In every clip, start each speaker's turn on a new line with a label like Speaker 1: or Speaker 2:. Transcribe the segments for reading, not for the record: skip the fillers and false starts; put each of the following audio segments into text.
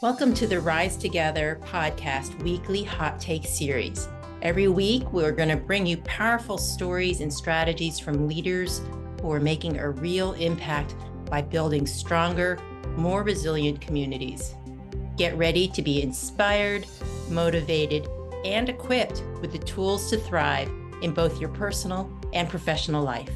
Speaker 1: Welcome to the Rise Together podcast weekly hot take series. Every week, we're going to bring you powerful stories and strategies from leaders who are making a real impact by building stronger, more resilient communities. Get ready to be inspired, motivated, and equipped with the tools to thrive in both your personal and professional life.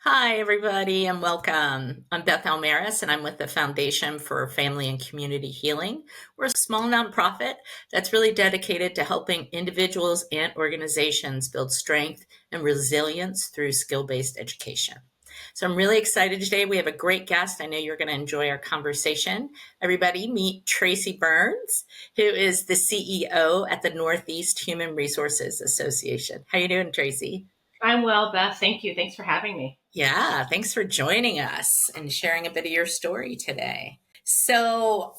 Speaker 2: Hi, everybody, and welcome. I'm Beth Almaris, and I'm with the Foundation for Family and Community Healing. We're a small nonprofit that's really dedicated to helping individuals and organizations build strength and resilience through skill-based education. So I'm really excited today. We have a great guest. I know you're going to enjoy our conversation. Everybody, meet Tracy Burns, who is the CEO at the Northeast Human Resources Association. How you doing, Tracy?
Speaker 3: I'm well, Beth. Thank you. Thanks for having me.
Speaker 2: Yeah, thanks for joining us and sharing a bit of your story today. So,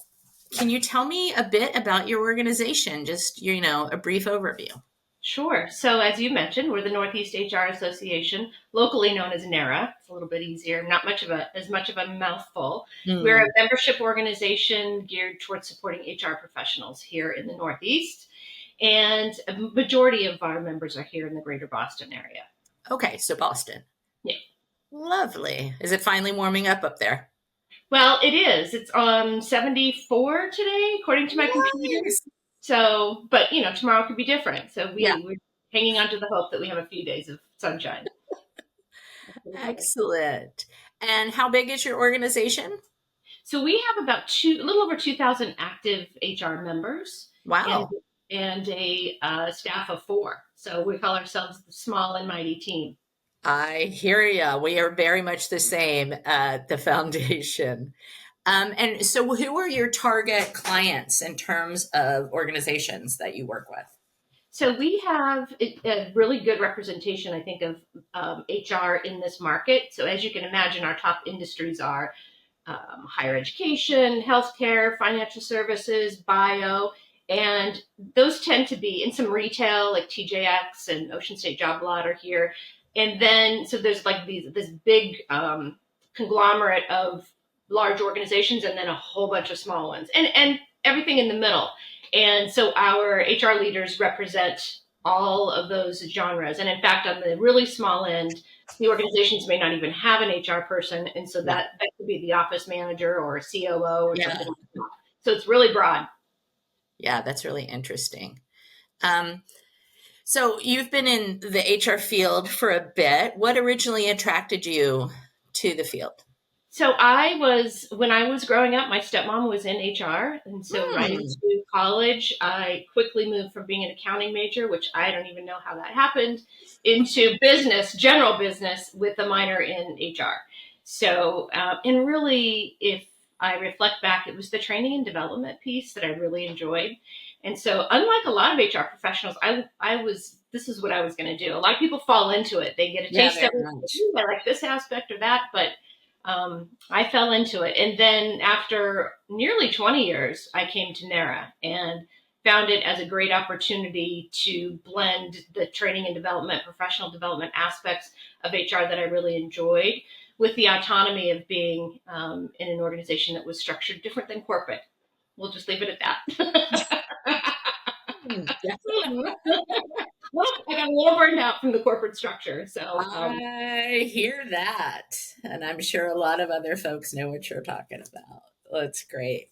Speaker 2: can you tell me a bit about your organization? Just, a brief overview.
Speaker 3: Sure. So, as you mentioned, we're the Northeast HR Association, locally known as NARA. It's a little bit easier, not as much of a mouthful. We're a membership organization geared towards supporting HR professionals here in the Northeast, and a majority of our members are here in the greater Boston area.
Speaker 2: Okay, so Boston.
Speaker 3: Yeah.
Speaker 2: Lovely. Is it finally warming up there?
Speaker 3: Well, it is. It's 74 today, according to my computer. So, but tomorrow could be different. So we're hanging on to the hope that we have a few days of sunshine.
Speaker 2: Excellent. And how big is your organization?
Speaker 3: So we have about a little over 2,000 active HR members.
Speaker 2: Wow.
Speaker 3: And a staff of 4. So we call ourselves the small and mighty team.
Speaker 2: I hear ya. We are very much the same at the foundation. And so who are your target clients in terms of organizations that you work with?
Speaker 3: So we have a really good representation, I think, of HR in this market. So as you can imagine, our top industries are higher education, healthcare, financial services, bio, and those tend to be in some retail like TJX and Ocean State Job Lot are here. And then, so there's like this big conglomerate of large organizations and then a whole bunch of small ones and everything in the middle. And so our HR leaders represent all of those genres. And in fact, on the really small end, the organizations may not even have an HR person. And so that could be the office manager or a COO or something like that. So it's really broad.
Speaker 2: Yeah, that's really interesting. So you've been in the HR field for a bit. What originally attracted you to the field?
Speaker 3: So when I was growing up, my stepmom was in HR. And so right into college, I quickly moved from being an accounting major, which I don't even know how that happened, into general business with a minor in HR. So, and really, if I reflect back, it was the training and development piece that I really enjoyed. And so unlike a lot of HR professionals, this is what I was going to do. A lot of people fall into it. They get a taste of it. I like this aspect or that, but I fell into it. And then after nearly 20 years, I came to NARA and found it as a great opportunity to blend the training and development, professional development aspects of HR that I really enjoyed with the autonomy of being in an organization that was structured different than corporate. We'll just leave it at that. Well, I got a little burned out from the corporate structure. So
Speaker 2: I hear that. And I'm sure a lot of other folks know what you're talking about. That's great.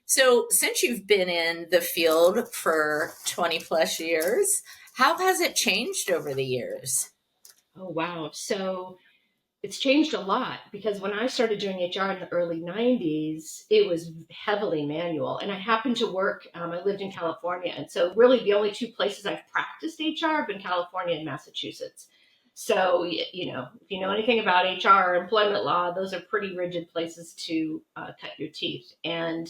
Speaker 2: So since you've been in the field for 20 plus years, how has it changed over the years?
Speaker 3: Oh, wow. So it's changed a lot because when I started doing HR in the early 90s, it was heavily manual. And I happened to work, I lived in California. And so really the only 2 places I've practiced HR have been California and Massachusetts. So, if you know anything about HR or employment law, those are pretty rigid places to cut your teeth. And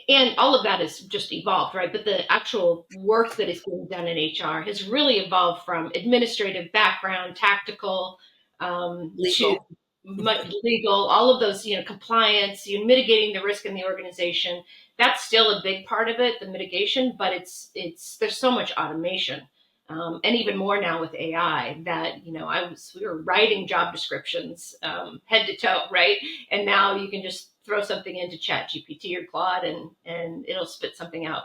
Speaker 3: and all of that has just evolved, right? But the actual work that is being done in HR has really evolved from administrative background, tactical,
Speaker 2: Legal.
Speaker 3: to legal, all of those, compliance, mitigating the risk in the organization. That's still a big part of it, the mitigation, but there's so much automation And even more now with AI, that we were writing job descriptions head to toe, right? And now you can just throw something into Chat GPT or Claude, and it'll spit something out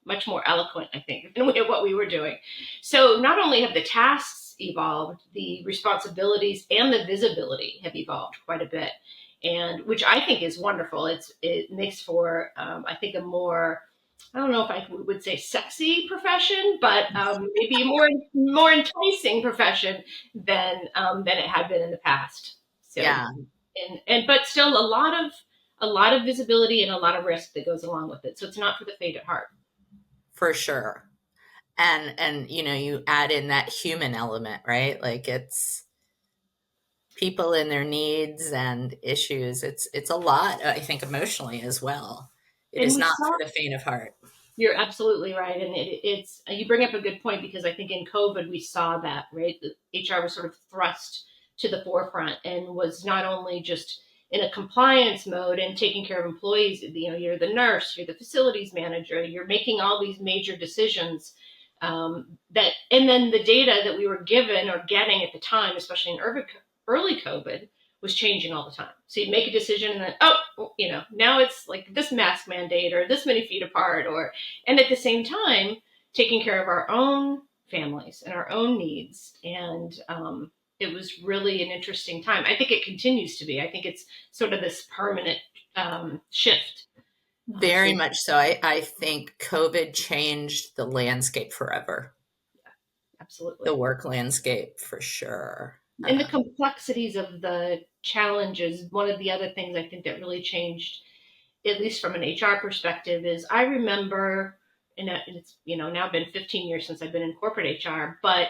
Speaker 3: much more eloquent, I think, than what we were doing. So not only have the tasks evolved, the responsibilities and the visibility have evolved quite a bit, and which I think is wonderful. It makes for I think a more, I don't know if I would say sexy profession, but maybe more enticing profession than it had been in the past. So
Speaker 2: Yeah,
Speaker 3: but still a lot of visibility and a lot of risk that goes along with it. So it's not for the faint at heart.
Speaker 2: for sure. And you add in that human element, right? Like it's people and their needs and issues. It's a lot, I think, emotionally as well. It
Speaker 3: And
Speaker 2: is
Speaker 3: we
Speaker 2: not
Speaker 3: saw,
Speaker 2: for the faint of heart.
Speaker 3: you're absolutely right. And it's, you bring up a good point, because I think in COVID, we saw that, right? The HR was sort of thrust to the forefront and was not only just in a compliance mode and taking care of employees. You're the nurse, you're the facilities manager, you're making all these major decisions, and then the data that we were given or getting at the time, especially in early COVID, was changing all the time. So you'd make a decision and then, now it's like this mask mandate or this many feet apart, and at the same time, taking care of our own families and our own needs. And it was really an interesting time. I think it continues to be. I think it's sort of this permanent shift.
Speaker 2: Very much so. I think COVID changed the landscape forever.
Speaker 3: Absolutely.
Speaker 2: The work landscape for sure.
Speaker 3: And the complexities of the challenges. One of the other things I think that really changed, at least from an HR perspective, is I remember, and it's now been 15 years since I've been in corporate HR, but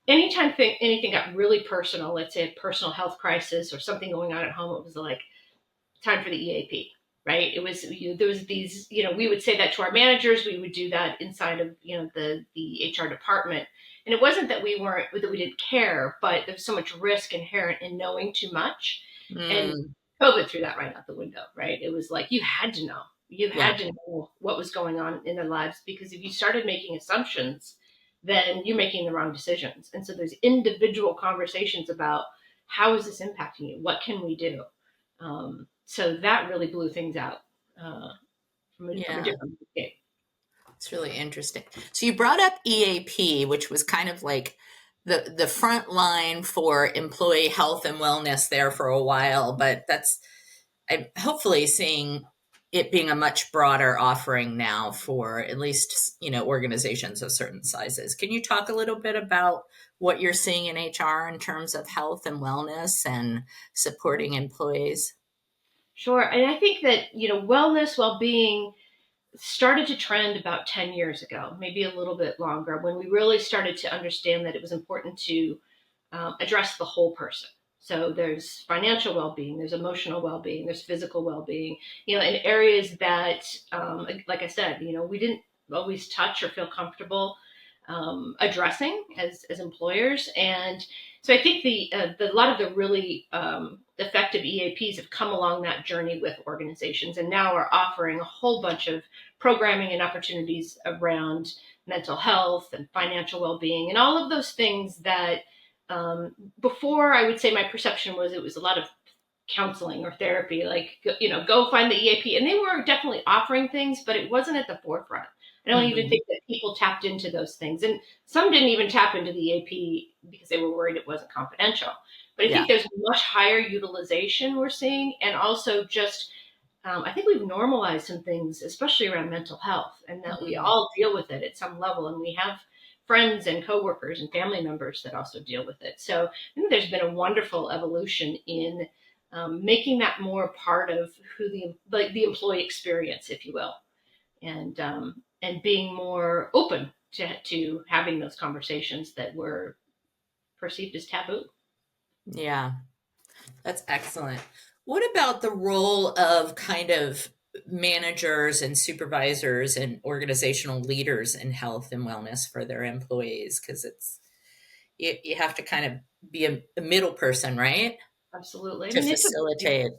Speaker 3: anytime anything got really personal, let's say a personal health crisis or something going on at home, it was like time for the EAP, right? It was, there was these, we would say that to our managers. We would do that inside of the HR department. And it wasn't that we didn't care, but there's so much risk inherent in knowing too much. And COVID threw that right out the window, right? It was like you had to know. You had to know what was going on in their lives, because if you started making assumptions, then you're making the wrong decisions. And so there's individual conversations about, how is this impacting you? What can we do? So that really blew things out from a different scale.
Speaker 2: It's really interesting. So you brought up EAP, which was kind of like the front line for employee health and wellness there for a while, but I'm hopefully seeing it being a much broader offering now for at least, organizations of certain sizes. Can you talk a little bit about what you're seeing in HR in terms of health and wellness and supporting employees?
Speaker 3: Sure. And I think that, wellness, well-being started to trend about 10 years ago, maybe a little bit longer, when we really started to understand that it was important to address the whole person. So there's financial well-being, there's emotional well-being, there's physical well-being, in areas that, like I said, we didn't always touch or feel comfortable addressing as employers. And so I think a lot of the really effective EAPs have come along that journey with organizations, and now are offering a whole bunch of programming and opportunities around mental health and financial well-being and all of those things that before, I would say my perception was it was a lot of counseling or therapy, like, go find the EAP. And they were definitely offering things, but it wasn't at the forefront. I don't even think that people tapped into those things. And some didn't even tap into the EAP because they were worried it wasn't confidential. But I think there's much higher utilization we're seeing. And also just, I think we've normalized some things, especially around mental health, and that we all deal with it at some level. And we have friends and coworkers and family members that also deal with it. So I think there's been a wonderful evolution in making that more part of who the employee experience, if you will, and being more open to having those conversations that were perceived as taboo.
Speaker 2: Yeah, that's excellent. What about the role of kind of managers and supervisors and organizational leaders in health and wellness for their employees? Because you have to kind of be a middle person, right?
Speaker 3: Absolutely.
Speaker 2: To facilitate.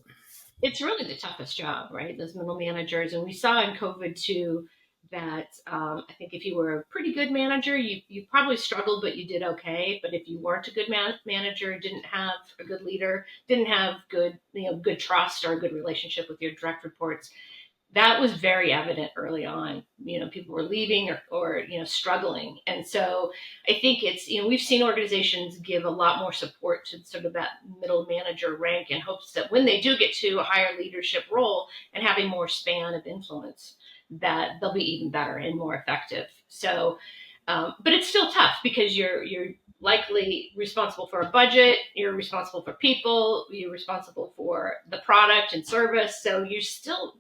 Speaker 3: It's really the toughest job, right? Those middle managers. And we saw in COVID too, that I think if you were a pretty good manager, you probably struggled, but you did okay. But if you weren't a good manager, didn't have a good leader, didn't have good, good trust or a good relationship with your direct reports, that was very evident early on. People were leaving or struggling. And so I think it's, we've seen organizations give a lot more support to sort of that middle manager rank in hopes that when they do get to a higher leadership role and having more span of influence, that they'll be even better and more effective. So, but it's still tough because you're likely responsible for a budget, you're responsible for people, you're responsible for the product and service. So you're still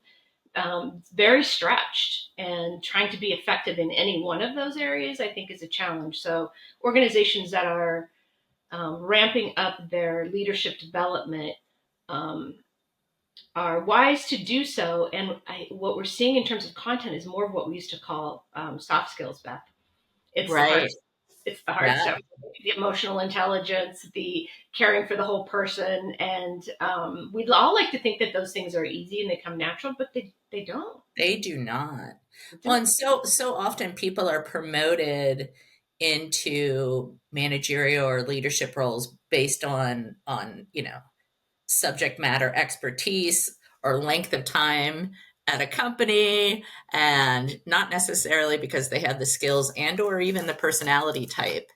Speaker 3: very stretched, and trying to be effective in any one of those areas, I think, is a challenge. So organizations that are ramping up their leadership development are wise to do so. And what we're seeing in terms of content is more of what we used to call soft skills, Beth. It's the hard
Speaker 2: Right.
Speaker 3: stuff. It's the hard stuff, the emotional intelligence, the caring for the whole person. And we'd all like to think that those things are easy and they come natural, but they don't.
Speaker 2: They do not.
Speaker 3: They
Speaker 2: Well,
Speaker 3: don't.
Speaker 2: and so often people are promoted into managerial or leadership roles based on subject matter expertise or length of time at a company, and not necessarily because they have the skills and or even the personality type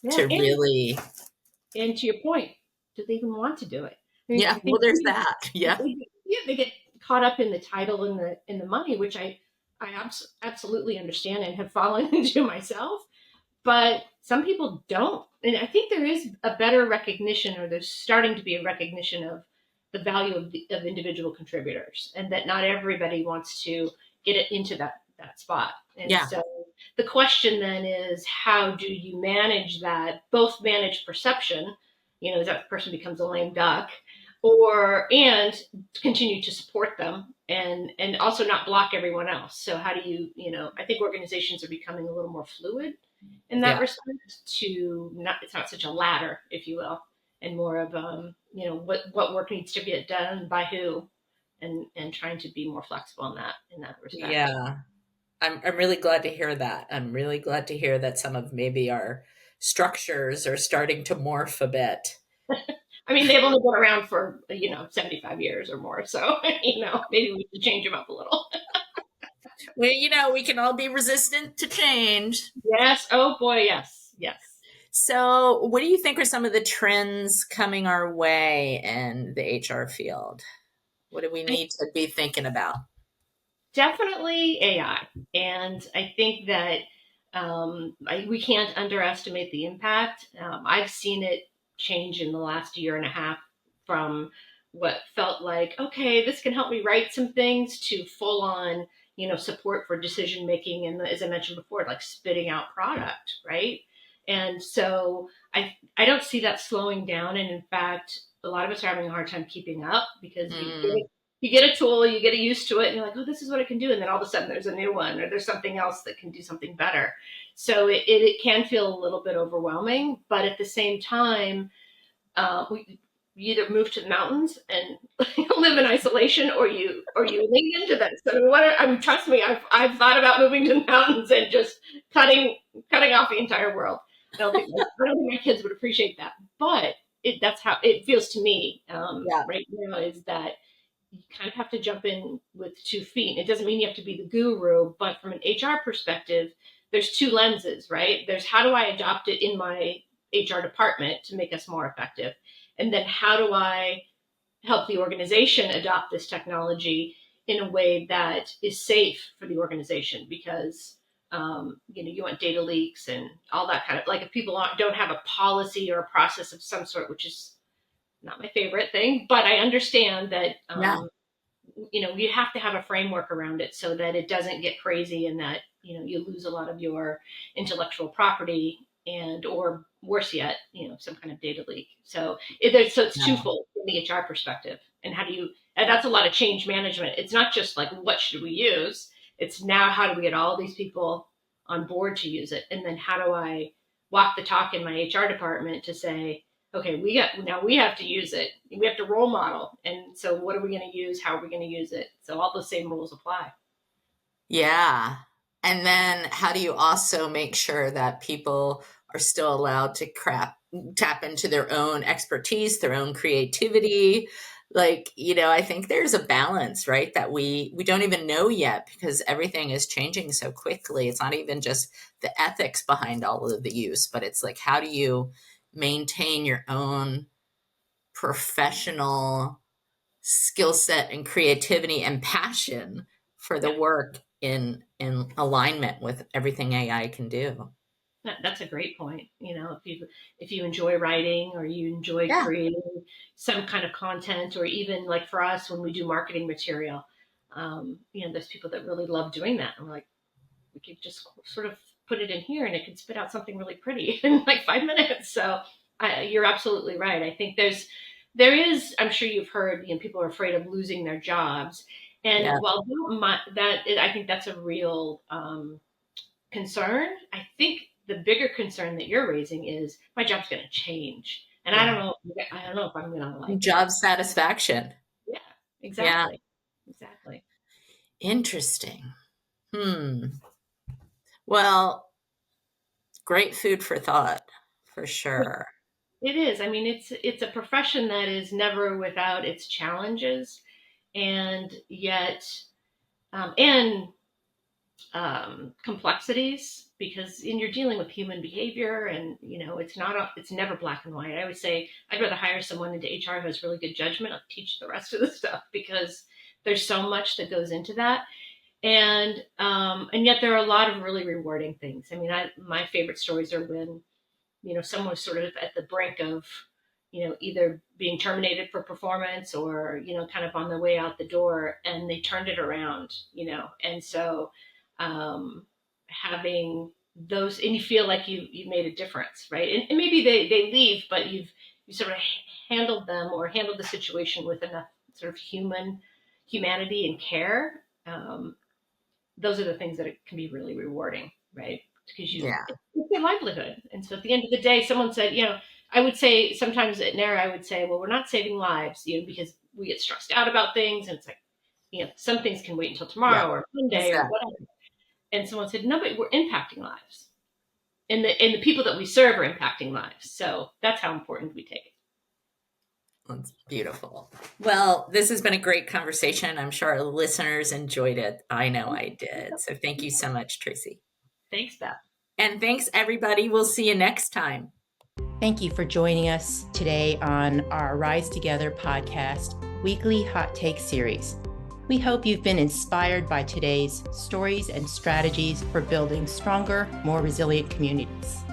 Speaker 3: Yeah.
Speaker 2: to really.
Speaker 3: And to your point, do they even want to do it? I mean,
Speaker 2: Yeah,
Speaker 3: I
Speaker 2: well,
Speaker 3: think
Speaker 2: there's that. Yeah.
Speaker 3: they get caught up in the title and the money, which I absolutely understand and have fallen into myself. But some people don't, and I think there is a better recognition, or there's starting to be a recognition of the value of individual contributors, and that not everybody wants to get it into that spot. And
Speaker 2: Yeah.
Speaker 3: so the question then is, how do you manage that? Both manage perception, as that person becomes a lame duck, and continue to support them, and also not block everyone else. So how do you, I think organizations are becoming a little more fluid in that
Speaker 2: Yeah.
Speaker 3: respect, it's not such a ladder, if you will, and more of what work needs to get done by who, and trying to be more flexible in that respect.
Speaker 2: Yeah. I'm really glad to hear that. I'm really glad to hear that some of maybe our structures are starting to morph a bit.
Speaker 3: I mean, they've only been around for 75 years or more, so maybe we should change them up a little.
Speaker 2: Well, we can all be resistant to change.
Speaker 3: Yes. Oh boy. Yes. Yes.
Speaker 2: So, what do you think are some of the trends coming our way in the HR field? What do we need to be thinking about?
Speaker 3: Definitely AI. And I think that we can't underestimate the impact. I've seen it change in the last year and a half from what felt like, okay, this can help me write some things, to full on, support for decision making. And as I mentioned before, like spitting out product, right? And so I don't see that slowing down. And in fact, a lot of us are having a hard time keeping up, because you get a tool, you get used to it, and you're like, oh, this is what it can do. And then all of a sudden there's a new one, or there's something else that can do something better. So it can feel a little bit overwhelming, but at the same time, we either move to the mountains and live in isolation, or you lean into this. So trust me, I've thought about moving to the mountains and just cutting off the entire world. I don't think my kids would appreciate that, but that's how it feels to me right now, is that you kind of have to jump in with 2 feet. It doesn't mean you have to be the guru, but from an HR perspective, there's 2 lenses, right? There's, how do I adopt it in my HR department to make us more effective? And then how do I help the organization adopt this technology in a way that is safe for the organization? Because you want data leaks and all that kind of, like, if people don't have a policy or a process of some sort, which is not my favorite thing, but I understand that you have to have a framework around it so that it doesn't get crazy, and that you lose a lot of your intellectual property, and or worse yet, some kind of data leak. So it's twofold from the HR perspective. And that's a lot of change management. It's not just like, what should we use? It's now, how do we get all these people on board to use it? And then how do I walk the talk in my HR department to say, okay, we have to use it. We have to role model. And so what are we going to use? How are we going to use it? So all the same rules apply.
Speaker 2: Yeah. And then how do you also make sure that people are still allowed to tap into their own expertise, their own creativity? Like, I think there's a balance, right? That we don't even know yet because everything is changing so quickly. It's not even just the ethics behind all of the use, but it's like, how do you maintain your own professional skill set and creativity and passion for the work in alignment with everything AI can do?
Speaker 3: That's a great point. If you enjoy writing or you enjoy
Speaker 2: Yeah.
Speaker 3: creating some kind of content, or even like for us when we do marketing material, there's people that really love doing that, and we're like, we could just sort of put it in here and it could spit out something really pretty in like 5 minutes. So you're absolutely right. I think there is, I'm sure you've heard, people are afraid of losing their jobs. And
Speaker 2: Yeah.
Speaker 3: while I think that's a real concern, I think the bigger concern that you're raising is my job's going to change. And I don't know if I'm going to like
Speaker 2: Job satisfaction.
Speaker 3: Yeah,
Speaker 2: Yeah.
Speaker 3: exactly. Exactly.
Speaker 2: Interesting. Well, great food for thought, for sure.
Speaker 3: It is. I mean, it's a profession that is never without its challenges, and yet and complexities, because you're dealing with human behavior, and it's never black and white. I always say I'd rather hire someone into HR who has really good judgment. I'll teach the rest of the stuff, because there's so much that goes into that. And yet there are a lot of really rewarding things. I mean, my favorite stories are when someone was sort of at the brink of either being terminated for performance, or kind of on their way out the door, and they turned it around. And so having those, and you feel like you made a difference, right? And maybe they leave, but you sort of handled them, or handled the situation with enough sort of humanity and care. Those are the things that it can be really rewarding, right? Because it's their livelihood. And so at the end of the day, someone said, I would say sometimes at NARA, I would say, well, we're not saving lives, because we get stressed out about things. And it's like, some things can wait until tomorrow or Monday or whatever. And someone said, no, but we're impacting lives. And the people that we serve are impacting lives. So that's how important we take it.
Speaker 2: That's beautiful. Well, this has been a great conversation. I'm sure our listeners enjoyed it. I know I did. So thank you so much, Tracy.
Speaker 3: Thanks, Beth.
Speaker 2: And thanks, everybody. We'll see you next time.
Speaker 1: Thank you for joining us today on our Rise Together podcast weekly hot take series. We hope you've been inspired by today's stories and strategies for building stronger, more resilient communities.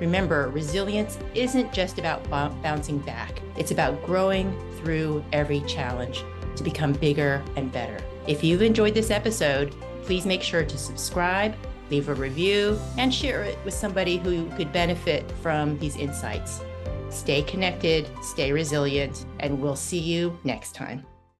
Speaker 1: Remember, resilience isn't just about bouncing back. It's about growing through every challenge to become bigger and better. If you've enjoyed this episode, please make sure to subscribe, leave a review, and share it with somebody who could benefit from these insights. Stay connected, stay resilient, and we'll see you next time.